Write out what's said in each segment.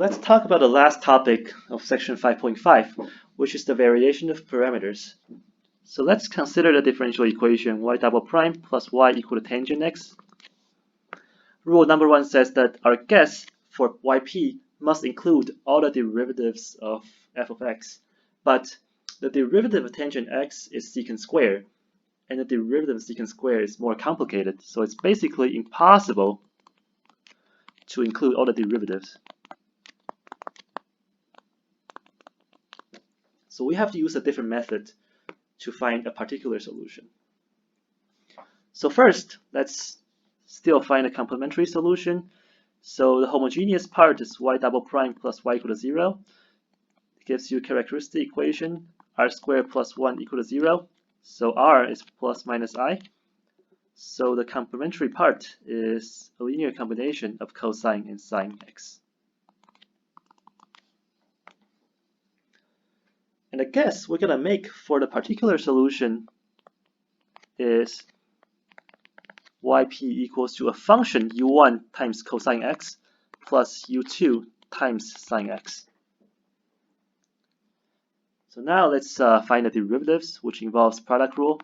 Let's talk about the last topic of section 5.5, which is the variation of parameters. So let's consider the differential equation y double prime plus y equal to tangent x. Rule number 1 says that our guess for yp must include all the derivatives of f of x, but the derivative of tangent x is secant squared, and the derivative of secant squared is more complicated, so it's basically impossible to include all the derivatives. So we have to use a different method to find a particular solution. So first, let's still find a complementary solution. So the homogeneous part is y double prime plus y equal to 0. It gives you a characteristic equation, r squared plus 1 equal to 0. So r is plus minus I. So the complementary part is a linear combination of cosine and sine x. And the guess we're going to make for the particular solution is yp equals to a function u1 times cosine x plus u2 times sine x. So now let's find the derivatives, which involves product rule.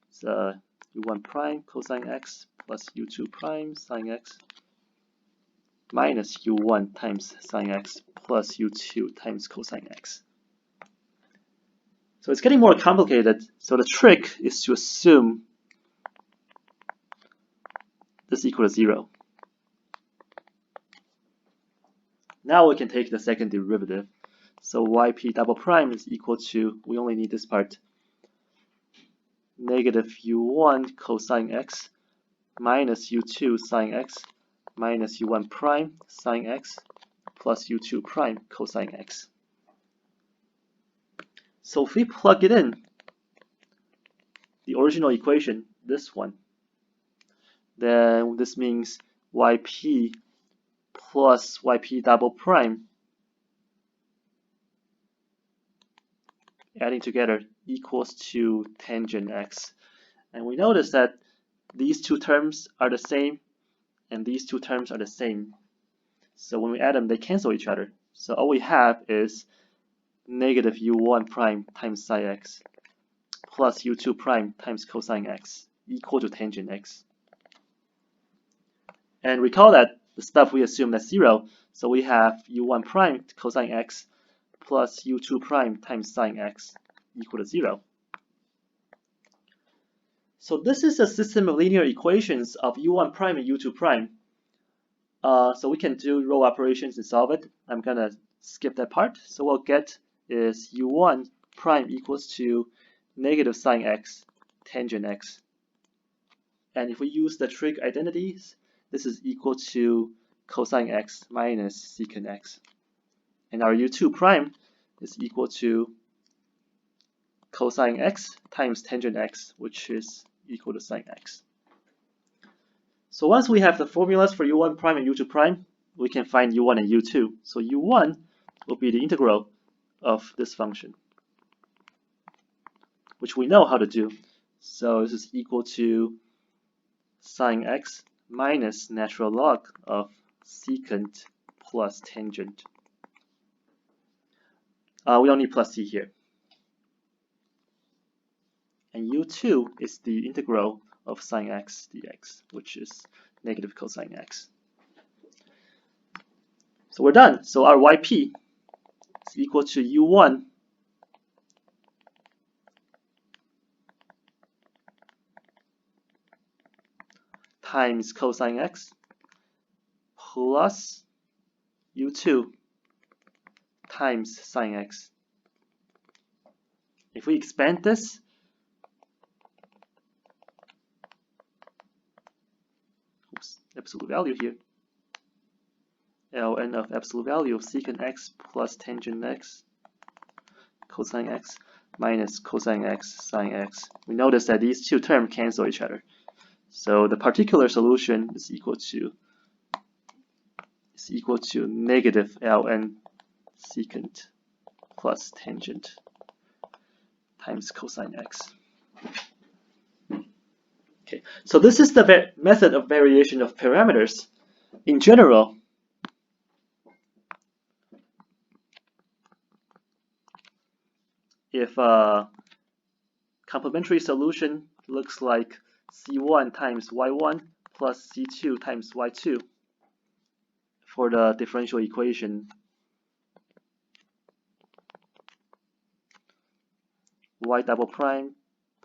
It's u1 prime cosine x plus u2 prime sine x minus u1 times sine x plus u2 times cosine x. So it's getting more complicated, so the trick is to assume this equal to 0. Now we can take the second derivative. So yp double prime is equal to, we only need this part, negative u1 cosine x minus u2 sine x minus u1 prime sine x plus u2 prime cosine x. So if we plug it in, the original equation, this one, then this means yp plus yp double prime adding together equals to tangent x. And we notice that these two terms are the same and these two terms are the same. So when we add them, they cancel each other. So all we have is negative u1 prime times sine x plus u2 prime times cosine x equal to tangent x. And recall that the stuff we assume that's 0, so we have u1 prime cosine x plus u2 prime times sine x equal to 0. So this is a system of linear equations of u1 prime and u2 prime. So we can do row operations and solve it. I'm going to skip that part. So what we'll get is u1 prime equals to negative sine x tangent x. And if we use the trig identities, this is equal to cosine x minus secant x. And our u2 prime is equal to cosine x times tangent x, which is equal to sine x. So once we have the formulas for u1 prime and u2 prime, we can find u1 and u2. So u1 will be the integral of this function, which we know how to do. So this is equal to sine x minus natural log of secant plus tangent. We don't need plus c here. And u2 is the integral of sine x dx, which is negative cosine x. So we're done. So our yp is equal to u1 times cosine x plus u2 times sine x. If we expand this, absolute value here, ln of absolute value of secant x plus tangent x cosine x minus cosine x sine x. We notice that these two terms cancel each other. So the particular solution is equal to negative ln secant plus tangent times cosine x. Okay, so this is the method of variation of parameters. In general, if a complementary solution looks like C1 times Y1 plus C2 times Y2 for the differential equation y double prime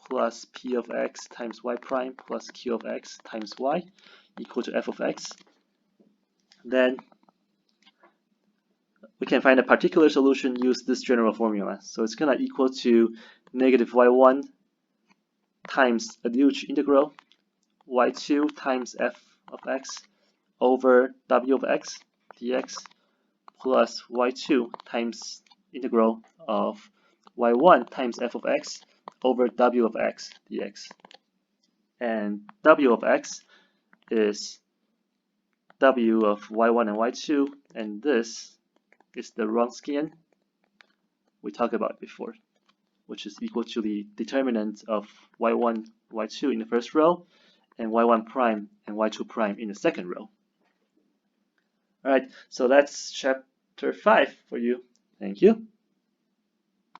plus p of x times y prime plus q of x times y equal to f of x, then we can find a particular solution, use this general formula. So it's going to equal to negative y1 times a huge integral y2 times f of x over w of x dx plus y2 times integral of y1 times f of x over w of x dx. And w of x is w of y1 and y2, and this is the Wronskian we talked about before, which is equal to the determinant of y1, y2 in the first row, and y1 prime and y2 prime in the second row. All right, so that's chapter 5 for you. Thank you.